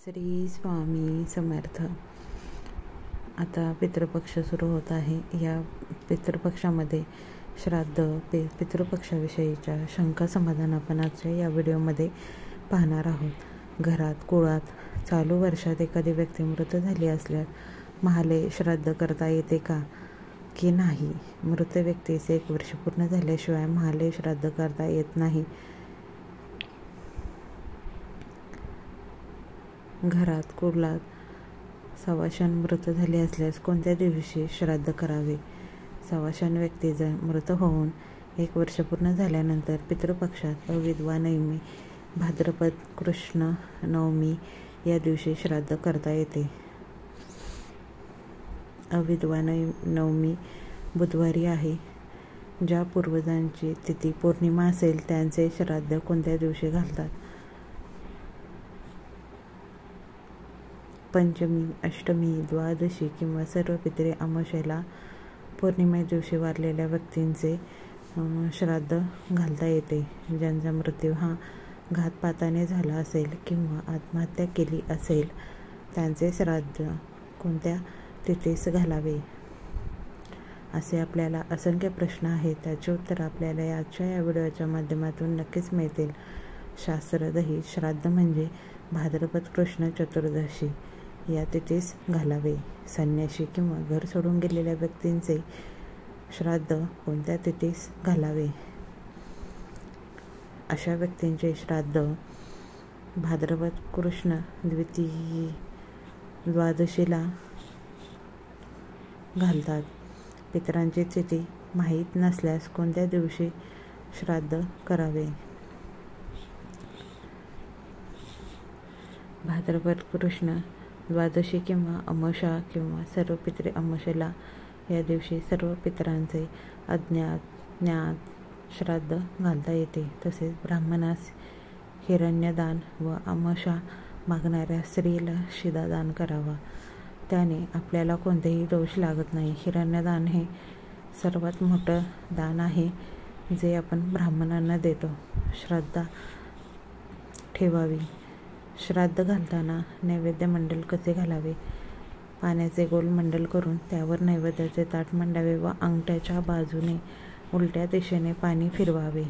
श्री स्वामी समर्थ. आता पितृपक्ष सुरू होत आहे. या पितृपक्षामध्ये श्राद्ध पितृपक्षाविषयीच्या शंका समाधान आपण आजच्या या व्हिडिओमध्ये पाहणार आहोत. घरात कुळात चालू वर्षात एखादी व्यक्ती मृत झाली असल्यास महाले श्राद्ध करता येते का की नाही? मृत व्यक्तीचे 1 वर्ष पूर्ण झाल्याशिवाय महाले श्राद्ध करता येत नाही. घरात कुळात सवाशान मृत झाले असल्यास कोणत्या दिवशी श्राद्ध करावे? सवाशान व्यक्ती जर मृत होऊन 1 वर्ष पूर्ण झाल्यानंतर पितृपक्षात अविधवा नवमी भाद्रपद कृष्ण नवमी या दिवशी श्राद्ध करता येते. अविधवा नवमी बुधवारी आहे. ज्या पूर्वजांची तिथी पौर्णिमा असेल त्यांचे श्राद्ध कोणत्या दिवशी घालतात? पंचमी, अष्टमी, द्वादशी किंवा सर्व पितरे अमावस्येला पौर्णिमे दिवशी वारलेल्या व्यक्तींचे श्राद्ध घालता येते. ज्यांचा मृत्यू हा घातपाताने झाला असेल किंवा आत्महत्या केली असेल त्यांचे श्राद्ध कोणत्या तिथीस घालावे? असे आपल्याला असंख्य प्रश्न आहेत. त्याचे उत्तर आपल्याला आजच्या या व्हिडिओच्या माध्यमातून नक्कीच मिळतील. शास्त्रदही श्राद्ध म्हणजे भाद्रपद कृष्ण चतुर्दशी या तिथीस घालावे. संन्यासी किंवा घर सोडून गेलेल्या व्यक्तींचे श्राद्ध कोणत्या तिथीस घालावे? अशा व्यक्तींचे श्राद्ध भाद्रपद कृष्ण द्वादशीला घालतात. पितरांची तिथी माहीत नसल्यास कोणत्या दिवशी श्राद्ध करावे? भाद्रपद कृष्ण द्वादशी किंवा अमावस्या किंवा सर्व पितरे अमावस्येला या दिवशी सर्व पितरांचे ज्ञात श्राद्ध घालता येते. तसेच ब्राह्मणास हिरण्यदान व अमावस्या मागणाऱ्या स्त्रीला शिधादान करावा. त्याने आपल्याला कोणतेही दोष लागत नाही. हिरण्यदान हे सर्वात मोठं दान आहे जे आपण ब्राह्मणांना देतो. श्रद्धा ठेवावी. श्राद्ध घालताना नैवेद्य मंडल कसे घालावे? पाण्याचे गोल मंडल करून त्यावर नैवेद्याचे ताट मांडावे व अंगठ्याच्या बाजूने उलट्या दिशेने पाणी फिरवावे.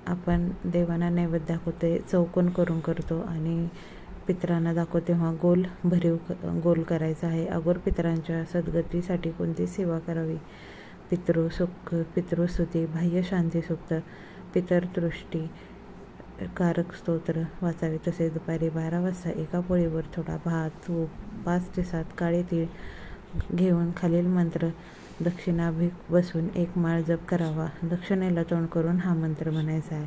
आपण देवांना नैवेद्य दाखवते चौकोन करून करतो आणि पितरांना दाखवतो तेव्हा भरीव गोल करायचा आहे. अगोदर पितरांच्या सद्गतीसाठी कोणती सेवा करावी? पितृस्तुती, बाह्य शांती सूक्त, पितरतृष्टी कारक स्तोत्र वाचावे. तसेच दुपारी 12 वाजता एका पोळीवर थोडा भात, तूप, 5 ते 7 काळे तीळ घेऊन खालील मंत्र दक्षिणाभिमुख बसून 1 माळ जप करावा. दक्षिणेला तोंड करून हा मंत्र म्हणायचा आहे.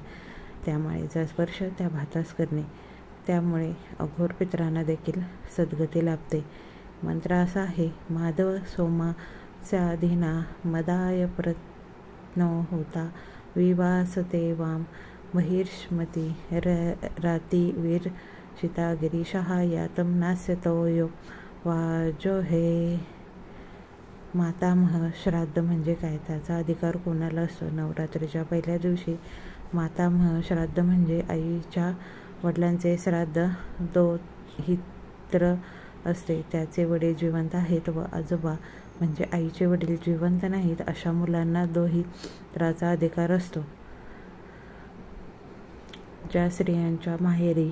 त्या माळेचा स्पर्श त्या भातास करणे. त्यामुळे अघोर पितरांना देखील सद्गती लाभते. मंत्र असा आहे: माधव सोमाच्या धीना मदाय प्रत्नो होता विवासते वाम बहिर्ष्मती राती वीर शितागिरीशः यातम नास्यतो यो वाजो हे. मातामह श्राद्ध म्हणजे काय? त्याचा अधिकार कोणाला असतो? नवरात्रीच्या पहिल्या दिवशी मातामह श्राद्ध म्हणजे आईच्या वडिलांचे श्राद्ध दोहित्र असते. त्याचे वडील जिवंत आहेत व आजोबा म्हणजे आईचे वडील जिवंत नाहीत अशा मुलांना दोहित्राचा अधिकार असतो. ज्या स्त्रियांच्या माहेरी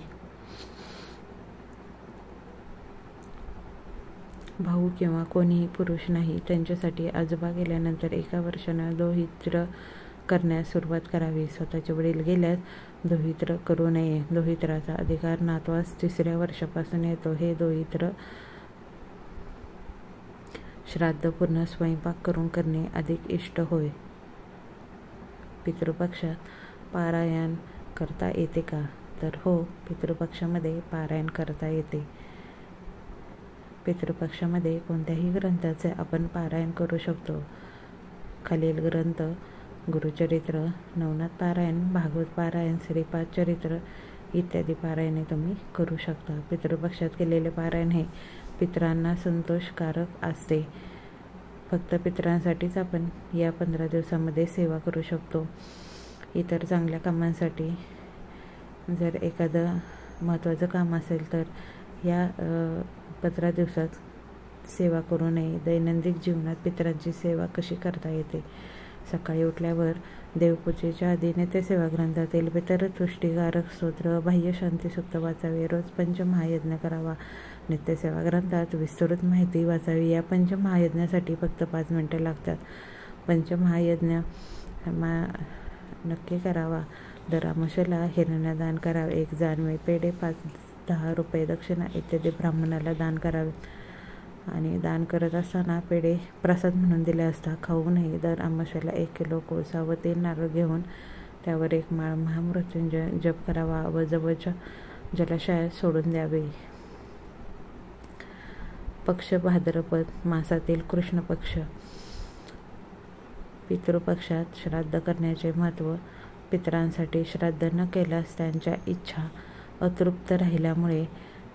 भाऊ किंवा कोणीही पुरुष नाही त्यांच्यासाठी आजोबा गेल्यानंतर 1 वर्षानं दोहित्र करण्यास सुरुवात करावी. स्वतःचे वडील गेल्यास दोहित्र करू नये. दोहित्राचा अधिकार नातवास 3ऱ्या वर्षापासून येतो. हे दोहित्र श्राद्ध पूर्ण स्वयंपाक करून करणे अधिक इष्ट होय. पितृपक्षात पारायण करता येते का? तर हो, पितृपक्षामध्ये पारायण करता येते. पितृपक्षामध्ये कोणत्याही ग्रंथाचे आपण पारायण करू शकतो. खालील ग्रंथ गुरुचरित्र, नवनाथ पारायण, भागवत पारायण, श्रीपाद चरित्र इत्यादी पारायणे तुम्ही करू शकता. पितृपक्षात केलेले पारायण हे पितरांना संतोषकारक असते. फक्त पितरांसाठीच आपण या 15 दिवसामध्ये सेवा करू शकतो. इतर चांगल्या कामांसाठी जर एखादं महत्त्वाचं काम असेल तर या 15 दिवसात सेवा करू नये. दैनंदिन जीवनात पितरांची सेवा कशी करता येते? सकाळी उठल्यावर देवपूजेच्या आधी नित्यसेवा ग्रंथातील पितरतुष्टीकारक स्तोत्र, बाह्य शांतीसूक्त वाचावे. रोज पंचमहायज्ञ करावा. नित्यसेवा ग्रंथात विस्तृत माहिती वाचावी. या पंचमहायज्ञासाठी फक्त 5 मिनिटे लागतात. पंचमहायज्ञ नक्की करावा. दर अमावास्येला हिरण्यदान करावे. 1 जानवे, पेढे, 5-10 रुपये दक्षिणा इत्यादी ब्राह्मणाला दान करावे. आणि दान करत असताना पेढे प्रसाद म्हणून दिले असता खाऊ नये. दर अमावास्येला 1 किलो कोळसा व 3 नारळ घेऊन त्यावर 1 माळ महामृत्युंजय जप करावा व जवळच्या जलाशयात सोडून द्यावे. पक्ष भाद्रपद मासातील कृष्ण पक्ष. पितृपक्षात श्राद्ध करण्याचे महत्त्व. पितरांसाठी श्राद्ध न केल्यास त्यांच्या इच्छा अतृप्त राहिल्यामुळे,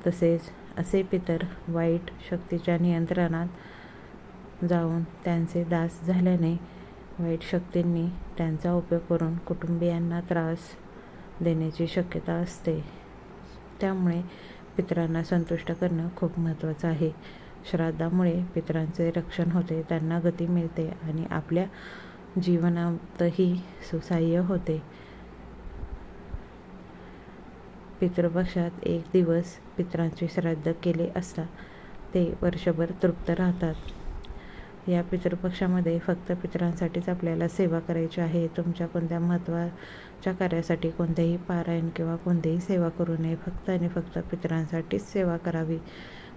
तसेच असे पितर वाईट शक्तीच्या नियंत्रणात जाऊन त्यांचे दास झाल्याने वाईट शक्तींनी त्यांचा उपयोग करून कुटुंबियांना त्रास देण्याची शक्यता असते. त्यामुळे पितरांना संतुष्ट करणं खूप महत्त्वाचं आहे. श्राद्धामुळे पितरांचे रक्षण होते, त्यांना गती मिळते आणि आपल्या जीवनातही सुसह्य होते. पितृपक्षात 1 दिवस पितरांचे श्राद्ध केले असता ते वर्षभर तृप्त राहतात. या पितृपक्षामध्ये फक्त पितरांसाठीच आपल्याला सेवा करायची आहे. तुमच्या कोणत्या महत्त्वाच्या कार्यासाठी कोणतेही पारायण किंवा कोणतीही सेवा करू नये. फक्त आणि फक्त पितरांसाठीच सेवा करावी.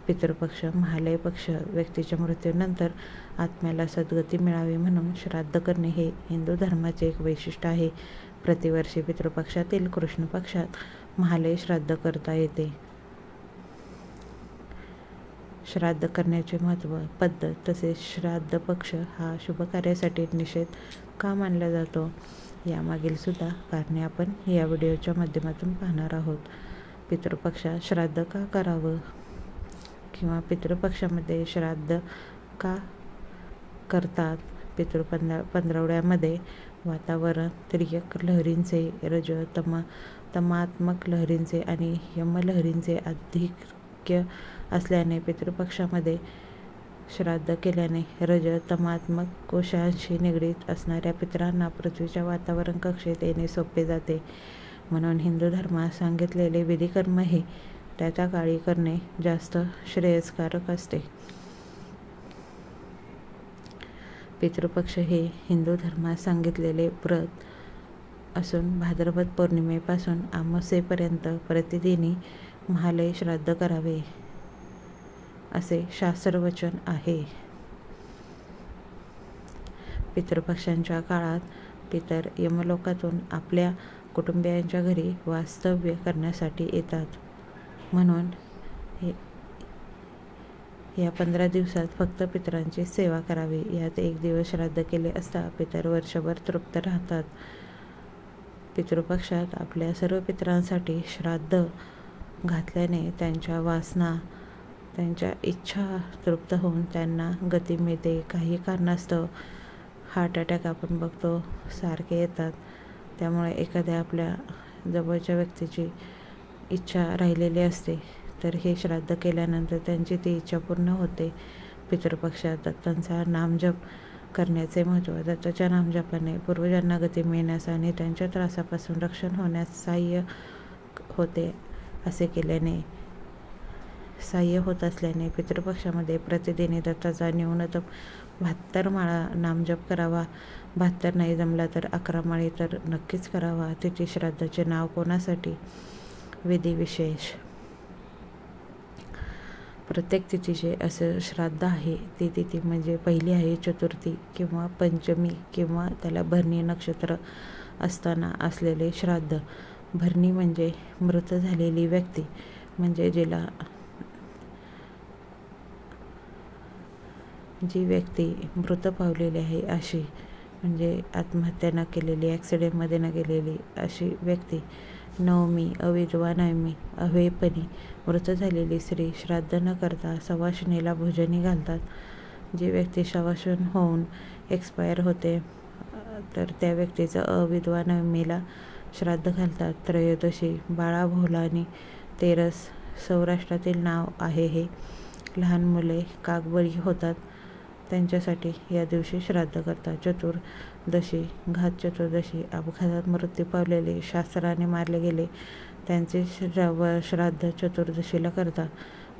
पितृपक्ष महालय पक्ष. व्यक्तीच्या मृत्यूनंतर आत्म्याला सद्गती मिळावी म्हणून श्राद्ध करणे हे हिंदू धर्माचे एक वैशिष्ट्य आहे. प्रतिवर्षी पितृपक्षातील कृष्ण पक्षात महालय श्राद्ध करता येते. श्राद्ध करण्याचे महत्त्व, पद्धत तसेच श्राद्ध पक्ष हा शुभ कार्यासाठी निषेध का मानला जातो यामागील सुद्धा कारणे आपण या व्हिडिओच्या माध्यमातून पाहणार आहोत. पितृपक्षात श्राद्ध का करावं किंवा पितृपक्षामध्ये श्राद्ध का करतात? पंधरवड्यामध्ये वातावरण तिर्यक लहरींचे, रज तमात्मक लहरींचे आणि यमलहरींचे आधिक्य असल्याने पितृपक्षामध्ये श्राद्ध केल्याने रज तमात्मक कोशांशी निगडीत असणाऱ्या पितरांना पृथ्वीच्या वातावरण कक्षेत येणे सोपे जाते. म्हणून हिंदू धर्मात सांगितलेले विधिकर्म हे त्या काळी करणे जास्त श्रेयस्कारक असते. पितृपक्ष हे हिंदू धर्मात सांगितलेले व्रत असून भाद्रपद पौर्णिमेपासून अमावास्येपर्यंत प्रतिदिनी महालय श्राद्ध करावे असे शास्त्रवचन आहे. पितृपक्षांच्या काळात पितर यमलोकातून आपल्या कुटुंबियांच्या घरी वास्तव्य करण्यासाठी येतात. म्हणून या 15 दिवसात फक्त पितरांची सेवा करावी. यात 1 दिवस श्राद्ध केले असता पितर वर्षभर तृप्त राहतात. पितृपक्षात आपल्या सर्व पितरांसाठी श्राद्ध घातल्याने त्यांच्या वासना, त्यांच्या इच्छा तृप्त होऊन त्यांना गती मिळते. काही कारणास्तव हार्ट अटॅक आपण बघतो सारखे येतात. त्यामुळे एखाद्या आपल्या जवळच्या व्यक्तीची इच्छा राहिलेली असते तर हे श्राद्ध केल्यानंतर त्यांची ती इच्छा पूर्ण होते. पितृपक्षात दत्तांचा नामजप करण्याचे महत्त्व. दत्ताच्या नामजपाने पूर्वजांना गती मिळण्यास आणि त्यांच्या त्रासापासून रक्षण होण्यास सहाय्य होते. असे केल्याने सहाय्य होत असल्याने पितृपक्षामध्ये प्रतिदिनी दत्ताचा न्यूनतम 72 माळा नामजप करावा. 72 नाही जमला तर 11 माळी तर नक्कीच करावा. तिथी श्राद्धाचे नाव कोणासाठी? विधी विशेष. प्रत्येक तिथीचे असं श्राद्ध आहे. ती तिथी म्हणजे पहिली आहे चतुर्थी किंवा पंचमी किंवा त्याला भरणी नक्षत्र असताना असलेले श्राद्ध. भरणी म्हणजे मृत झालेली व्यक्ती, म्हणजे जी व्यक्ती मृत पावलेली आहे अशी, म्हणजे आत्महत्या न केलेली, ॲक्सिडेंटमध्ये न गेलेली अशी व्यक्ती. नवमी, अविधवा नवमी, अवेपणी मृत झालेली स्त्री श्राद्ध न करता सवाशिणीला भोजनी घालतात. जी व्यक्ती सवाशिण होऊन एक्सपायर होते तर त्या व्यक्तीचं अविधवा नवमीला श्राद्ध घालतात. त्रयोदशी बाळाभोलानी तेरस सौराष्ट्रातील नाव आहे. हे लहान मुले कागबळी होतात त्यांच्यासाठी या दिवशी श्राद्ध करतात. चतुर्दशी घात चतुर्दशी अपघातात मृत्यू पावलेले, शास्त्राने मारले गेले त्यांचे श्राद्ध चतुर्दशीला करतात.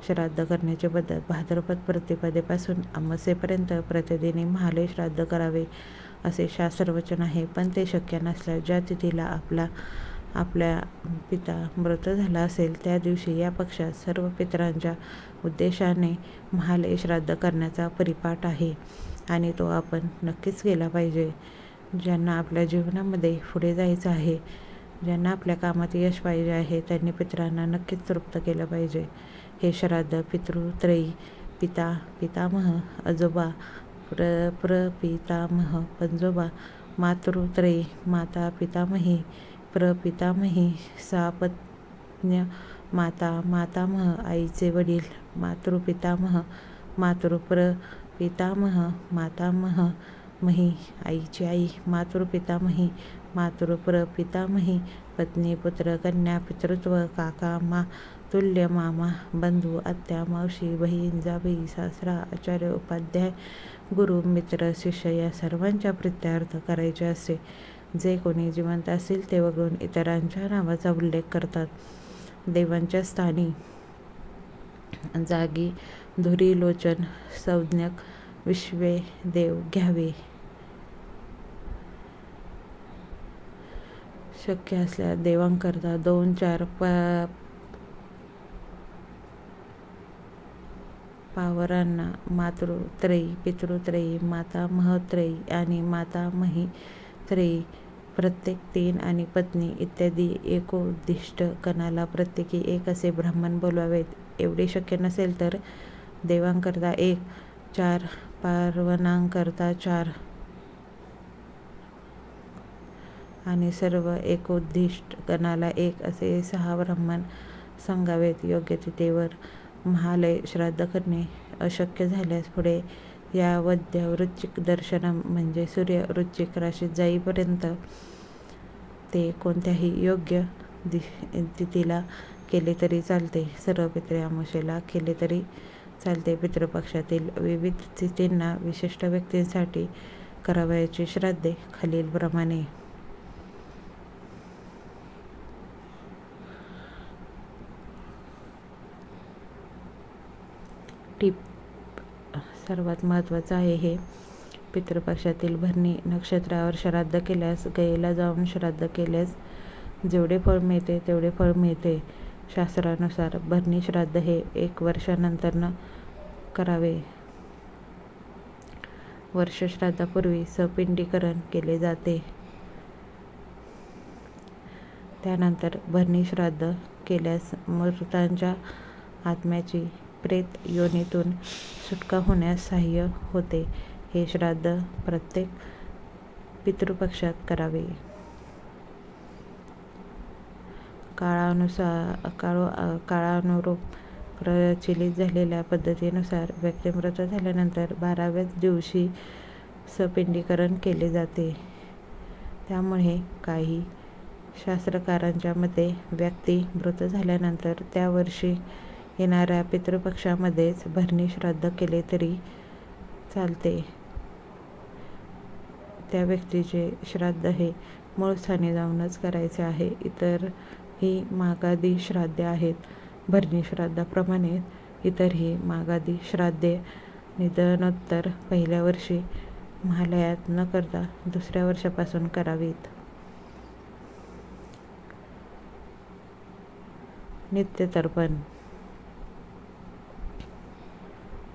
श्राद्ध करण्याची पद्धत: भाद्रपद प्रतिपदेपासून अमावास्येपर्यंत प्रतिदिनी महालय श्राद्ध करावे असे शास्त्रवचन आहे. पण ते शक्य नसल्यास ज्या तिथीला आपल्या पिता मृत झाला असेल त्या दिवशी या पक्षात सर्व पितरांच्या उद्देशाने महालय श्राद्ध करण्याचा परिपाठ आहे आणि तो आपण नक्कीच केला पाहिजे. ज्यांना आपल्या जीवनामध्ये पुढे जायचं आहे, ज्यांना आपल्या कामात यश पाहिजे आहे, त्यांनी पितरांना नक्कीच तृप्त केलं पाहिजे. हे श्राद्ध पितृत्रयी पिता पितामह आजोबा प्रपितामह पंजोबा, मातृत्रयी माता पितामही प्रपितामही सापत्न्य माता मातामह आईचे वडील, मातृपितामह मातृप्रपितामह मातामह मही आईची आई, मातृपितामही मातृप्रपितामही पत्नी पुत्र कन्या पितृत्व काका तुल्य मामा बंधू आत्या मावशी बहीण जावई सासरा आचार्य उपाध्याय गुरु मित्र शिष्य या सर्वांच्या प्रीत्यर्थ करायचे असते. जे कोणी जिवंत असतील ते वगळून इतरांच्या नावाचा उल्लेख करतात. देवांच्या स्थानी जागी धुरीलोचन संज्ञक विश्वे देव घ्यावे. शक्य असल्यास देवांकरता 2-4 पावरांना मातृत्रयी पितृत्रयी मातामहत्रयी आणि मातामहीत्रयी प्रत्येक 3 आणि पत्नी इत्यादी एकोद्दिष्ट कणाला प्रत्येकी 1 असे ब्राह्मण बोलवावेत. एवढे शक्य नसेल तर देवांकरता 1, 4 पार्वणांकरता 4 आणि सर्व एकोद्दिष्ट गणाला 1 असे 6 ब्राह्मण सांगावेत. योग्य तिथीवर महालय श्राद्ध करणे अशक्य झाल्यास पुढे या वद्य वृश्चिक दर्शनम म्हणजे सूर्य वृश्चिक राशीत जाईपर्यंत ते कोणत्याही योग्य तिथीला केले तरी चालते. सर्व पितृ अमावास्येला केले तरी चालते. पितृपक्षातील विविध तिथींना विशिष्ट व्यक्तींसाठी करावयाची श्राद्धे खालीलप्रमाणे. टिप सर्वात महत्त्वाचं आहे हे: पितृपक्षातील भरणी नक्षत्रावर श्राद्ध केल्यास, गयेला जाऊन श्राद्ध केल्यास जेवढे फळ मिळते तेवढे फळ मिळते. शास्त्रानुसार भरणी श्राद्ध हे 1 वर्षानंतर करावे. वर्षश्राद्धापूर्वी सपिंडीकरण केले जाते. त्यानंतर भरणी श्राद्ध केल्यास मृतांच्या आत्म्याची प्रेत योनीतून सुटका होण्यास सहाय्य होते. हे श्राद्ध प्रत्येक पितृपक्षात करावे. काळानुरूप प्रचलित झालेल्या पद्धतीनुसार व्यक्ती मृत झाल्यानंतर 12व्याच दिवशी सपिंडीकरण केले जाते. त्यामुळे काही शास्त्रकारांच्या मते व्यक्ती मृत झाल्यानंतर त्या वर्षी येणाऱ्या पितृपक्षामध्येच भरणी श्राद्ध केले तरी चालते. त्या व्यक्तीचे श्राद्ध हे मूळ स्थानी जाऊनच करायचे आहे. इतर ही मागादी श्राद्धे आहेत. भरणी श्राद्धाप्रमाणे इतरही मागादी श्राद्धे निधनोत्तर पहिल्या वर्षी महालयात न करता दुसऱ्या वर्षापासून करावीत. नित्यतर्पण.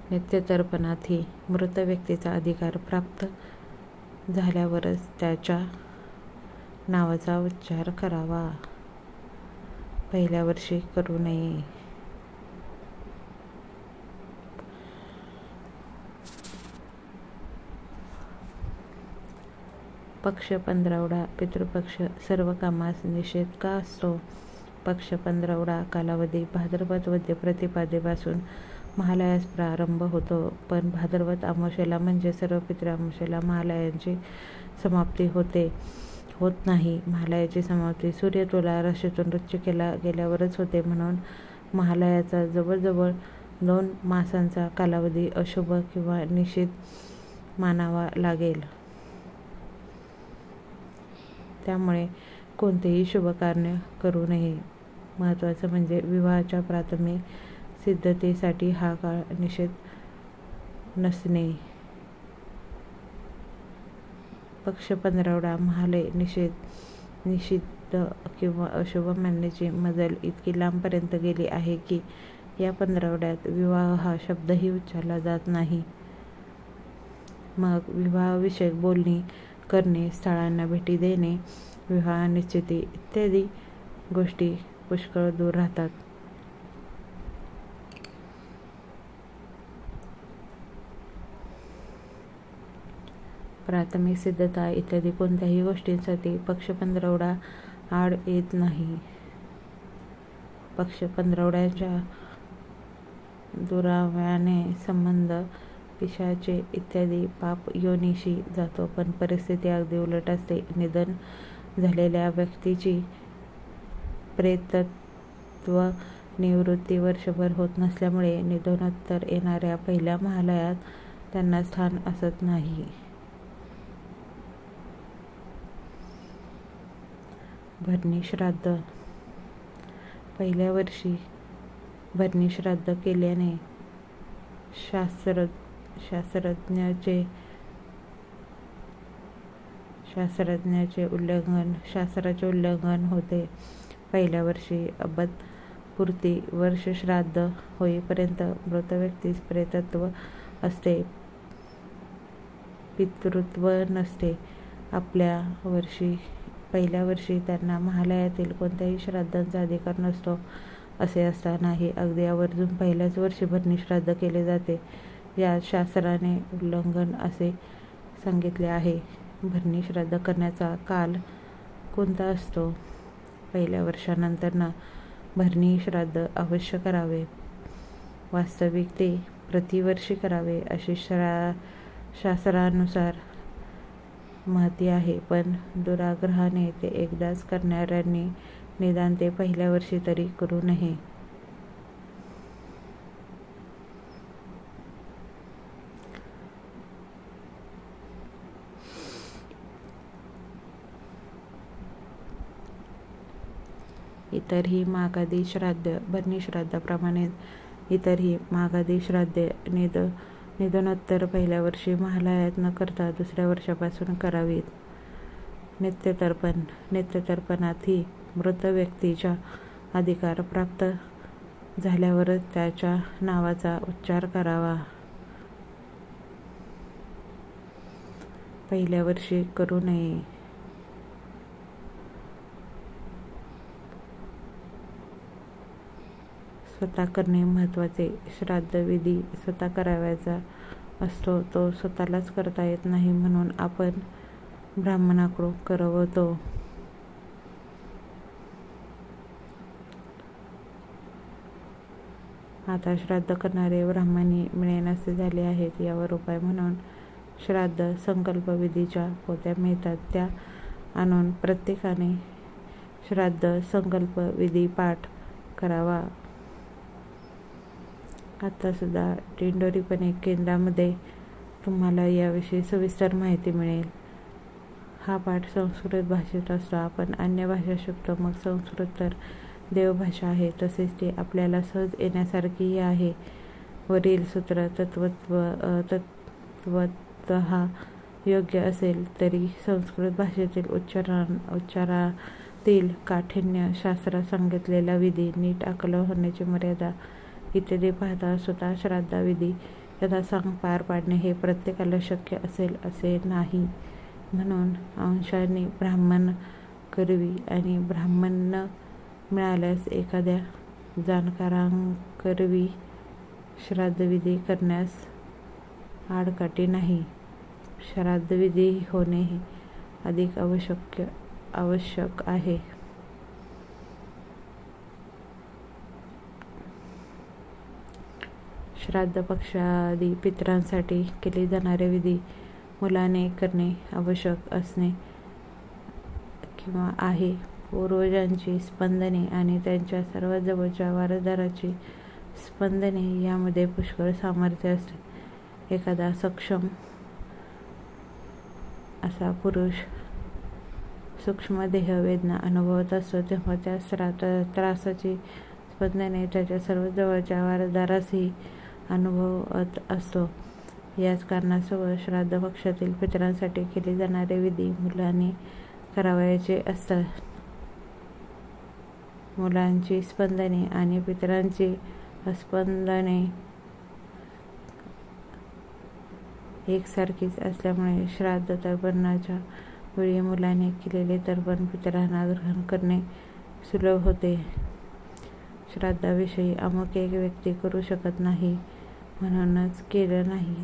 नित्यतर्पणातही मृत व्यक्तीचा अधिकार प्राप्त झाल्यावरच त्याच्या नावाचा उच्चार करावा. पहिल्या वर्षी करू नये. पक्ष 15वडा पितृपक्ष सर्व कामास निषेध का असतो? पक्ष 15वडा कालावधी भाद्रपद वद्य प्रतिपदेपासून महालयास प्रारंभ होतो. पण भाद्रपद अमावास्येला म्हणजे सर्व पितृ अमावास्येला महालयांची समाप्ती होते. होत नाही. महालयाची समाप्ती सूर्य तुला राशीतून नृत्य केला गेल्यावरच होते. म्हणून महालयाचा जवळजवळ 2 मासांचा कालावधी अशुभ किंवा निषिद्ध मानावा लागेल. त्यामुळे कोणतेही शुभकार्य करू नये. महत्त्वाचं म्हणजे विवाहाच्या प्राथमिक सिद्धतेसाठी हा काळ निषिद्ध नसणे. पक्ष 15वडा महालय निषिद्ध किंवा अशुभ मानण्याची मजल इतकी लांबपर्यंत गेली आहे की या 15वड्यात विवाह हा शब्दही उच्चारला जात नाही. मग विवाहाविषयक बोलणी करणे, स्थळांना भेटी देणे, विवाह निश्चिती इत्यादी गोष्टी पुष्कळ दूर राहतात. प्राथमिक सिद्धता इत्यादी कोणत्याही गोष्टींसाठी पक्ष 15वडा आड येत नाही. पक्ष 15वड्याच्या दुराव्याने संबंध पिशाचे इत्यादी पाप योनीशी जातो. पण परिस्थिती अगदी उलट असते. निधन झालेल्या व्यक्तीची प्रेतत्व निवृत्ती वर्षभर होत नसल्यामुळे निधनोत्तर येणाऱ्या पहिल्या महालयात त्यांना स्थान असत नाही. भरणी श्राद्ध. पहिल्या वर्षी भरणी श्राद्ध केल्याने शास्त्राचे उल्लंघन होते. पहिल्या वर्षी अबदपूर्ती वर्ष श्राद्ध होईपर्यंत मृत व्यक्तीस प्रेतत्व असते, पितृत्व नसते. पहिल्या वर्षी त्यांना महालयातील कोणत्याही श्राद्धांचा अधिकार नसतो. असे असतानाही अगदी आवर्जून पहिल्याच वर्षी भरणी श्राद्ध केले जाते. यात शास्त्राने उल्लंघन असे सांगितले आहे. भरणी श्राद्ध करण्याचा काल कोणता असतो? पहिल्या वर्षानंतर भरणी श्राद्ध अवश्य करावे. वास्तविक ते प्रतिवर्षी करावे अशी शास्त्रानुसार महती आहे. पण दुराग्रहाने ते एकदाच करणाऱ्यांनी निदान ते पहिल्या वर्षी तरी करू नये. इतरही माघादी श्राद्ध भरणी श्राद्धाप्रमाणेच इतरही माघादी श्राद्धे निधनोत्तर पहिल्या वर्षी महालयात न करता दुसऱ्या वर्षापासून करावीत. नित्यतर्पणातही मृत व्यक्तीचा अधिकार प्राप्त झाल्यावरच त्याच्या नावाचा उच्चार करावा. पहिल्या वर्षी करू नये. स्वतः करणे महत्त्वाचे. श्राद्धविधी स्वतः करावयाचा असतो, तो स्वतःलाच करता येत नाही, म्हणून आपण ब्राह्मणाकडून करवतो. आता श्राद्ध करणारे ब्राह्मणी मिळेनासे झाले आहेत. यावर उपाय म्हणून श्राद्ध संकल्प विधीच्या पोथ्या मिळतात, त्या आणून प्रत्येकाने श्राद्ध संकल्प विधी पाठ करावा. आता सुद्धा दिंडोरीपणे केंद्रामध्ये तुम्हाला याविषयी सविस्तर माहिती मिळेल. हा पाठ संस्कृत भाषेत असतो. आपण अन्य भाषा शिकतो, मग संस्कृत तर देवभाषा आहे, तसेच ती आपल्याला सहज येण्यासारखीही आहे. वरील सूत्र तत्वतः योग्य असले तरी संस्कृत भाषेतील उच्चारातील काठिण्य, शास्त्रात सांगितलेला विधी, नीट आकलन होण्याची मर्यादा इत्यादी पाहता स्वतः श्राद्धाविधी यथासांग पार पाडणे हे प्रत्येकाला शक्य असेल असे नाही. म्हणून अंशाने ब्राह्मण करवी आणि ब्राह्मण न मिळाल्यास एखाद्या जाणकारांकरवी श्राद्धविधी करण्यास आडकाठी नाही. श्राद्धविधी होणे हे अधिक आवश्यक आहे. श्राद्ध पक्षादी पितरांसाठी केले जाणारे विधी मुलाने करणे आवश्यक असणे किंवा आहे. पूर्वजांची स्पंदने आणि त्यांच्या सर्वात जवळच्या वारसदाराची स्पंदने यामध्ये पुष्कळ सामर्थ्य असते. एखादा सक्षम असा पुरुष सूक्ष्म देह वेदना अनुभवत असतो तेव्हा त्या त्रासाची स्पंदने त्याच्या सर्व जवळच्या वारसदारासही अनुभवत असतो. याच कारणास्तव श्राद्ध पक्षातील पितरांसाठी केले जाणारे विधी मुलांनी करावयाचे असतात. मुलांची स्पंदने आणि पितरांची स्पंदने एकसारखीच असल्यामुळे श्राद्ध तर्पणाच्या वेळी मुलाने केलेले तर्पण पितरांना ग्रहण करणे सुलभ होते. श्राद्धाविषयी अमुक एक व्यक्ती करू शकत नाही म्हणूनच केलं नाही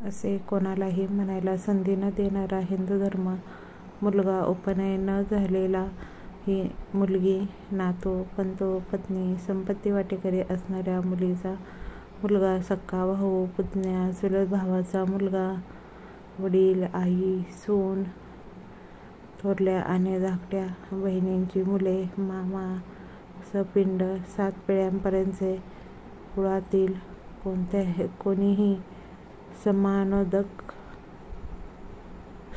असे कोणालाही म्हणायला संधी न देणारा हिंदू धर्म, मुलगा, उपनयन न झालेला ही मुलगी, नातू, पणतू, पत्नी, संपत्ती वाटेकरी असणाऱ्या मुलीचा मुलगा, सक्का भाऊ, पुतण्या, चुलत भावाचा मुलगा, वडील, आई, सून, थोरल्या आणि धाकट्या बहिणींची मुले, मामा, सपिंड, 7 पिढ्यांपर्यंतचे कुळातील कोणीही समानोदक,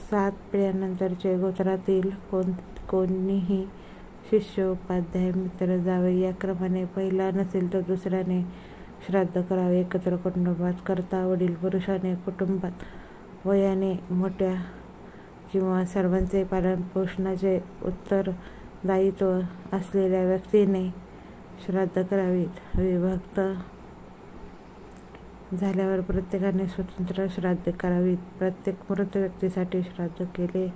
7 पिढ्यांनंतरचे गोत्रातील कोणीही शिष्य, उपाध्याय, मित्र, जावई या क्रमाने पहिला नसेल तर दुसऱ्याने श्राद्ध करावे. एकत्र कुटुंबात करता वडील पुरुषाने, कुटुंबात वयाने मोठ्या किंवा सर्वांचे पालनपोषणाचे उत्तरदायित्व असलेल्या व्यक्तीने श्राद्ध करावीत. विभक्त झाल्यावर प्रत्येकाने स्वतंत्र श्राद्ध करावीत. प्रत्येक मृत व्यक्तीसाठी श्राद्ध केले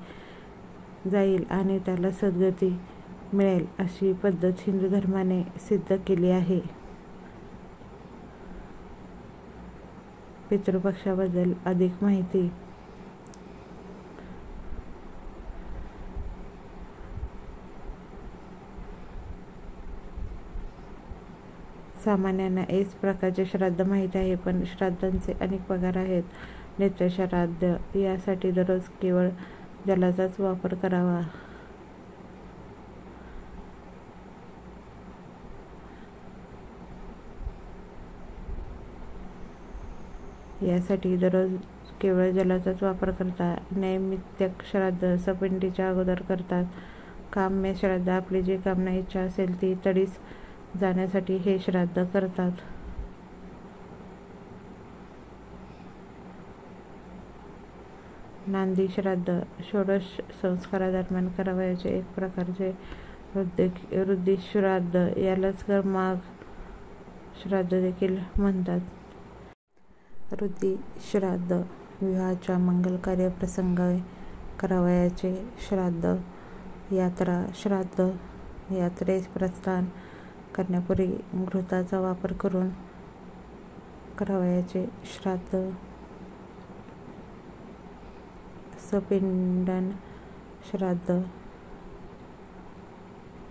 जाईल आणि त्याला सद्गती मिळेल अशी पद्धत हिंदू धर्माने सिद्ध केली आहे. पितृपक्षाबद्दल अधिक माहिती. सामान्यांना एच प्रकारचे श्राद्ध माहीत आहे, पण श्राद्धांचे अनेक प्रकार आहेत. नित्यश्राद्ध यासाठी दररोज केवळ जलाचाच वापर करावा. यासाठी दररोज केवळ जलाचाच वापर करतात. नैमित्तिक श्राद्ध सपिंडीच्या अगोदर करतात. काम्य श्राद्ध आपली जी कामना इच्छा असेल ती तडीस जाण्यासाठी हे श्राद्ध करतात. नांदी श्राद्ध षोडश संस्कारादरम्यान करावयाचे एक प्रकारचे ऋद्धिश्राद्ध, यालाच माघ श्राद्ध देखील म्हणतात. ऋद्धिश्राद्ध विवाहाच्या मंगलकार्य प्रसंगी करावयाचे श्राद्ध. यात्रा श्राद्ध यात्रेस प्रस्थान करण्यापूर्वी घृताचा वापर करून करावयाचे श्राद्ध. सपिंडन श्राद्ध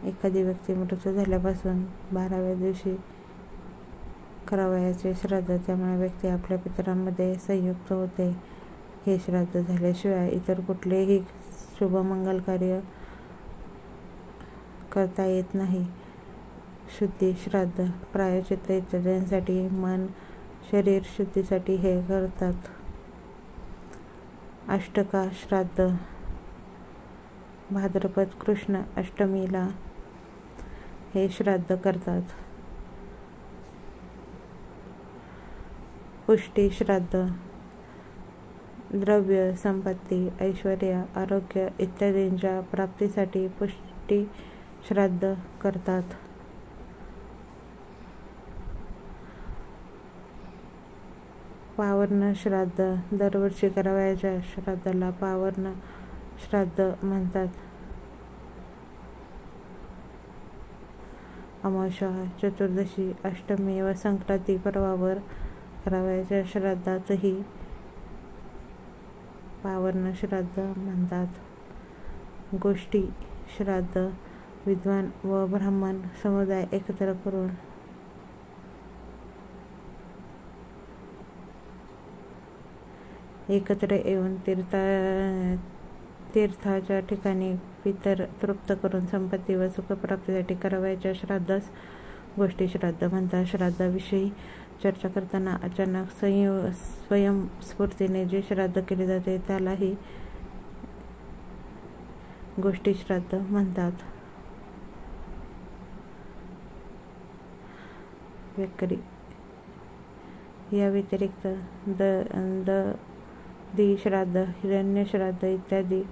एखादी व्यक्ती मृत्यू झाल्यापासून 12व्या दिवशी करावयाचे श्राद्ध. त्यामुळे व्यक्ती आपल्या पितरांमध्ये संयुक्त होते. हे श्राद्ध झाल्याशिवाय इतर कुठलेही शुभमंगल कार्य करता येत नाही. शुद्धी श्राद्ध प्रायश्चित्त इत्यादींसाठी, मन शरीर शुद्धीसाठी हे करतात. अष्टका श्राद्ध भाद्रपद कृष्ण अष्टमीला हे श्राद्ध करतात. पुष्टी श्राद्ध द्रव्य, संपत्ती, ऐश्वर्य, आरोग्य इत्यादींच्या प्राप्तीसाठी पुष्टी श्राद्ध करतात. पावर्ण श्राद्ध दरवर्षी करावयाच्या श्राद्धाला पावर्ण श्राद्ध म्हणतात. अमावस्या, चतुर्दशी, अष्टमी व संक्रांती पर्वावर करावयाच्या श्राद्धातही पावर्ण श्राद्ध म्हणतात. गोष्टी श्राद्ध विद्वान व ब्राह्मण समुदाय एकत्र करून एकत्र येऊन तीर्थाच्या ठिकाणी पितर तृप्त करून संपत्ती व सुखप्राप्तीसाठी करावयाच्या श्राद्धास गोष्टी श्राद्ध म्हणतात. श्राद्धाविषयी चर्चा करताना अचानक स्वयंस्फूर्तीने जे श्राद्ध केले जाते त्यालाही गोष्टी श्राद्ध म्हणतात. व्यकरी या व्यतिरिक्त दधी श्राद्ध, हिरण्य श्राद्ध इत्यादी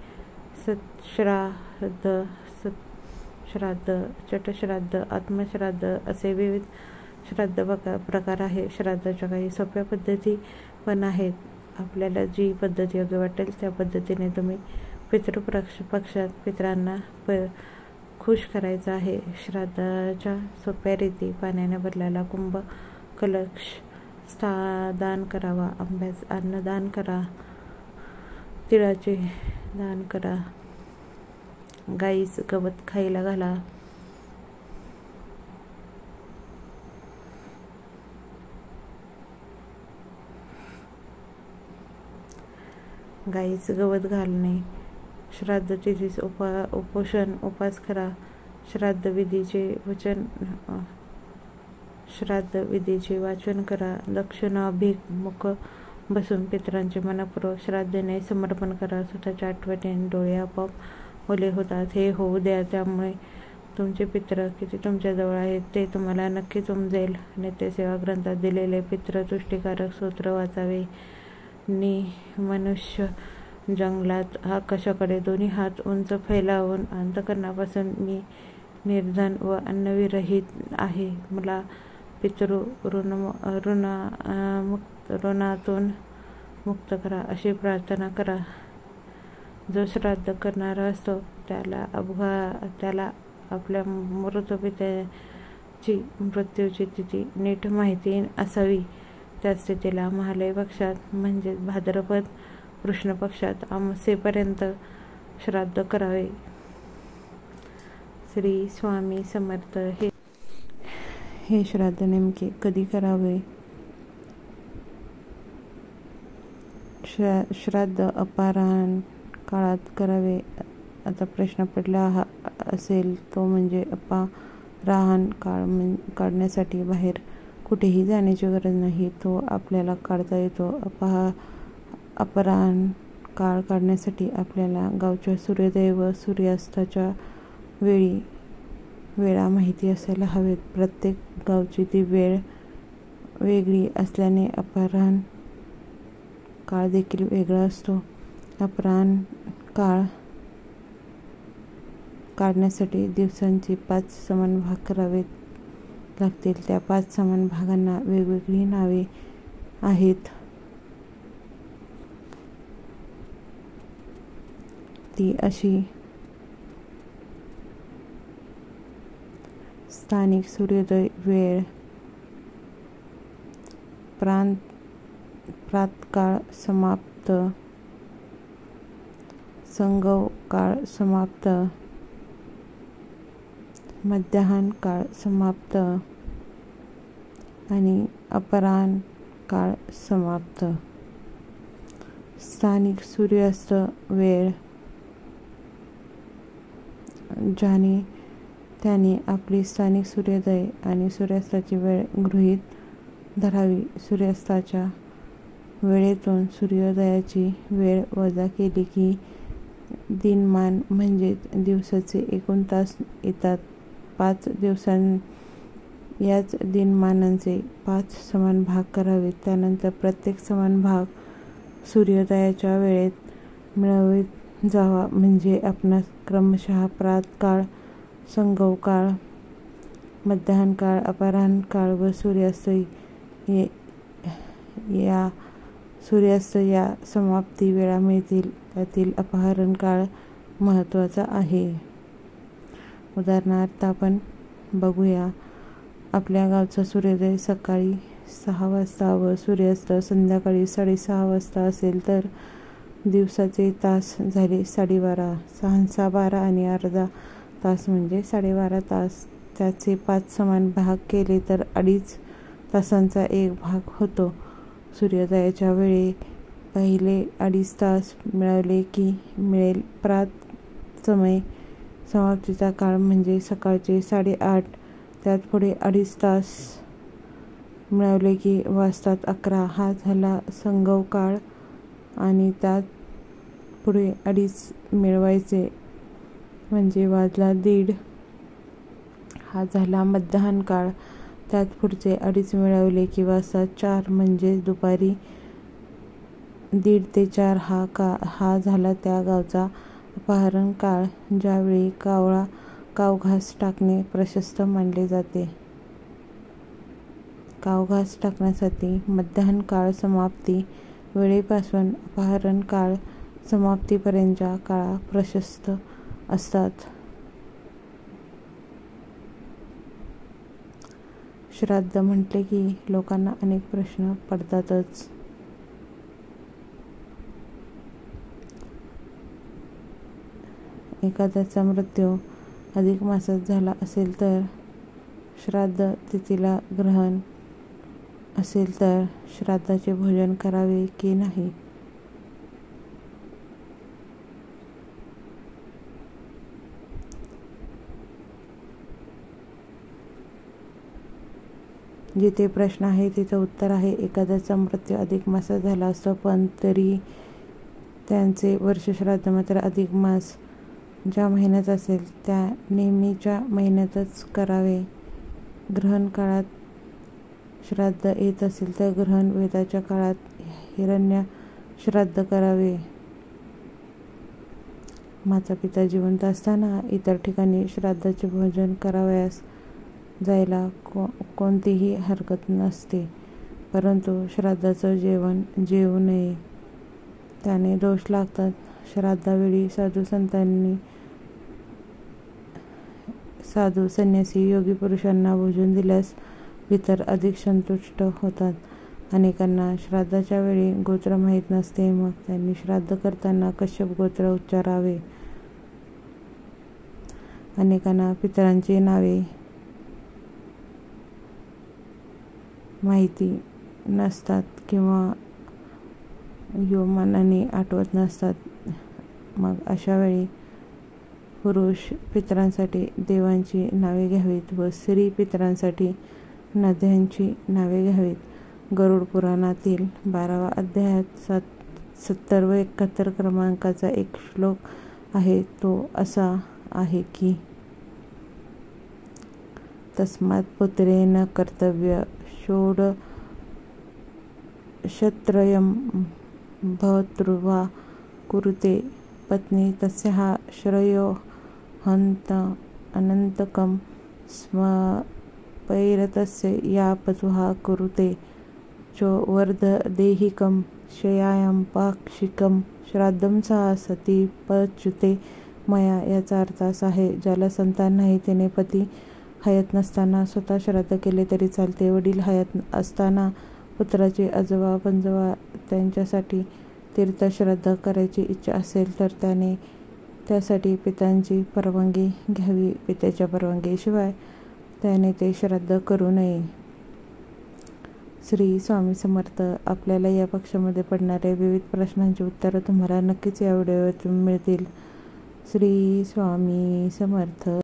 सत्श्राद्ध, सत्श्राद्ध, चटश्राद्ध, आत्मश्राद्ध असे विविध श्राद्ध प्रकार आहे. श्राद्धाच्या काही सोप्या पद्धती पण आहेत. आपल्याला जी पद्धत योग्य वाटेल त्या पद्धतीने तुम्ही पितृपक्षात पितरांना खुश करायचं आहे. श्राद्धाच्या सोप्या रीती: पाण्याने भरलेला कुंभ कलश दान करावा, आंब्याचं अन्न दान करा, तिळाचे दान करा, गाईस गवत खायला घाला, गाईच गवत घालणे, श्राद्ध तिथीस उपोषण उपास करा, श्राद्ध विधीचे वाचन करा, दक्षिणाभिमुख बसून पितरांचे मनपूर्वक श्राद्धेने समर्पण करा. स्वतःच्या आठवणीने डोळे आपोआप ओले होतात. हे होऊ द्या. त्यामुळे तुमचे पितृ किती तुमच्याजवळ आहेत ते तुम्हाला नक्कीच उमजेल. नित्यसेवा ग्रंथात दिलेले पितृतुष्टीकारक स्तोत्र वाचावे. मनुष्य जंगलात आकाशाकडे दोन्ही हात उंच फैलावून अंतःकरणापासून मी निर्धन व अन्नविरहित आहे, मला ऋणातून मुक्त करा अशी प्रार्थना करा. जो श्राद्ध करणारा असतो त्याला आपल्या मृत पित्याची मृत्यूची तिथी नीट माहिती असावी. त्या स्थितीला महालय पक्षात म्हणजे भाद्रपद कृष्ण पक्षात अमावास्येपर्यंत श्राद्ध करावे. श्री स्वामी समर्थ. हे श्राद्ध नेमके कधी करावे? श्राद्ध अपराह्न काळात करावे. आता प्रश्न पडला असेल तो म्हणजे अपराह्न काळ काढण्यासाठी बाहेर कुठेही जाण्याची गरज नाही, तो आपल्याला काढता येतो. अपराह्न काळ काढण्यासाठी आपल्याला गावच्या सूर्योदय व सूर्यास्ताच्या वेळा माहिती असायला हवेत. प्रत्येक गावची ती वेळ वेगळी असल्याने अपराह्न काळ देखील वेगळा असतो. अपराह्न काळ काढण्यासाठी दिवसांचे 5 समान भाग करावे लागतील. त्या 5 समान भागांना वेगवेगळी नावे आहेत. ती अशी: स्थानिक सूर्योदय वेळ, प्रातःकाळ समाप्त, संगम काळ समाप्त, मध्याह्न काळ समाप्त आणि अपराह्न काळ समाप्त. स्थानिक सूर्यास्त वेळ: ज्याने त्याने आपली स्थानिक सूर्योदय आणि सूर्यास्ताची वेळ गृहीत धरावी. सूर्यास्ताच्या वेळेतून सूर्योदयाची वेळ वजा केली की दिनमान म्हणजेच दिवसाचे एकूण तास येतात. 5 याच दिनमानांचे 5 समान भाग करावेत. त्यानंतर प्रत्येक समान भाग सूर्योदयाच्या वेळेत मिळवित जावा. म्हणजे आपणास क्रमशः प्रातःकाळ, संगम काळ, मध्याह्न काळ, अपराह्न काळ व सूर्यास्त या समाप्ती वेळा मिळतील. त्यातील अपराह्न काळ महत्त्वाचा आहे. उदाहरणार्थ आपण बघूया. आपल्या गावचा सूर्योदय सकाळी 6 वाजता व सूर्यास्त संध्याकाळी 6:30 वाजता असेल तर दिवसाचे तास झाले 12.5. 6 12 आणि अर्धा तास म्हणजे 12.5 तास. त्याचे 5 समान भाग केले तर 2.5 तासांचा एक भाग होतो. सूर्योदयाच्या पहिले 2.5 तास मिळवले की मिळेल प्रात समय समाप्तीचा काळ म्हणजे सकाळचे 8:30. त्यात पुढे 2.5 तास मिळवले की वाजतात 11. हा झाला संगव काळ. आणि त्यात पुढे 2.5 मिळवायचे म्हणजे वाजला 1:30. हा झाला मध्याह्न काळ. त्यात पुढचे 2.5 मिळवले की वाजतात 4 म्हणजेच दुपारी 1:30 ते 4. हा झाला त्या गावचा अपहरण काळ, ज्यावेळी कावघास टाकणे प्रशस्त मानले जाते. कावघास टाकण्यासाठी मध्याह्न काळ समाप्ती वेळेपासून अपहरण काळ समाप्तीपर्यंतच्या काळा प्रशस्त असतात. श्राद्ध म्हटले की लोकांना अनेक प्रश्न पडतातच. एखाद्याचा मृत्यू अधिक मासात झाला असेल तर, श्राद्ध तिथीला ग्रहण असेल तर श्राद्धाचे भोजन करावे की नाही? जिथे प्रश्न आहे तिथे उत्तर आहे. एखाद्याचा मृत्यू अधिक मासात झाला असतो, पण तरी त्यांचे वर्षश्राद्ध मात्र अधिक मास ज्या महिन्यात असेल त्या नेहमीच्या महिन्यातच करावे. ग्रहण काळात श्राद्ध येत असेल तर ग्रहण वेदाच्या काळात हिरण्य श्राद्ध करावे. माता पिता जिवंत असताना इतर ठिकाणी श्राद्धाचे भोजन करावयास जायला कोणतीही हरकत नसते, परंतु श्राद्धाचं जेवण जेवू नये, त्याने दोष लागतात. श्राद्धावेळी साधू संन्यासी योगी पुरुषांना भोजन दिल्यास पितर अधिक संतुष्ट होतात. अनेकांना श्राद्धाच्या वेळी गोत्र माहीत नसते, मग त्यांनी श्राद्ध करताना कश्यप गोत्र उच्चारावे. अनेकांना पितरांची नावे माहिती नसतात किंवा योमानाने आठवत नसतात. मग अशा वेळी पुरुष पितरांसाठी देवांची नावे घ्यावीत व स्त्री पितरांसाठी नद्यांची नावे घ्यावीत. गरुड पुराणातील 12व्या अध्यायात 70 व 71 क्रमांकाचा एक श्लोक आहे. तो असा आहे की, तस्मात् पुत्रेण कर्तव्य षोडशत्रयं भर्तृर्वा कुरुते पत्नी तस्याः श्रेयो हन्त अनन्तकं स्मपैरतस्य या पतुः कुरुते चोवर्धदेहिकं शयायां पाक्षिकं श्राद्धं सा सती पच्युते मया. याचा अर्थ असा आहे, ज्याला संतान नाही त्याने पती हयात नसताना स्वतः श्राद्ध केले तरी चालते. वडील हयात असताना पुत्राचे आजोबा पणजोबा त्यांच्यासाठी तीर्थश्राद्ध करायची इच्छा असेल तर त्याने त्यासाठी पित्याची परवानगी घ्यावी. पित्याच्या परवानगीशिवाय त्याने ते श्राद्ध करू नये. श्री स्वामी समर्थ. आपल्याला या पक्षामध्ये पडणाऱ्या विविध प्रश्नांची उत्तरं तुम्हाला नक्कीच या व्हिडिओतून मिळतील. श्री स्वामी समर्थ.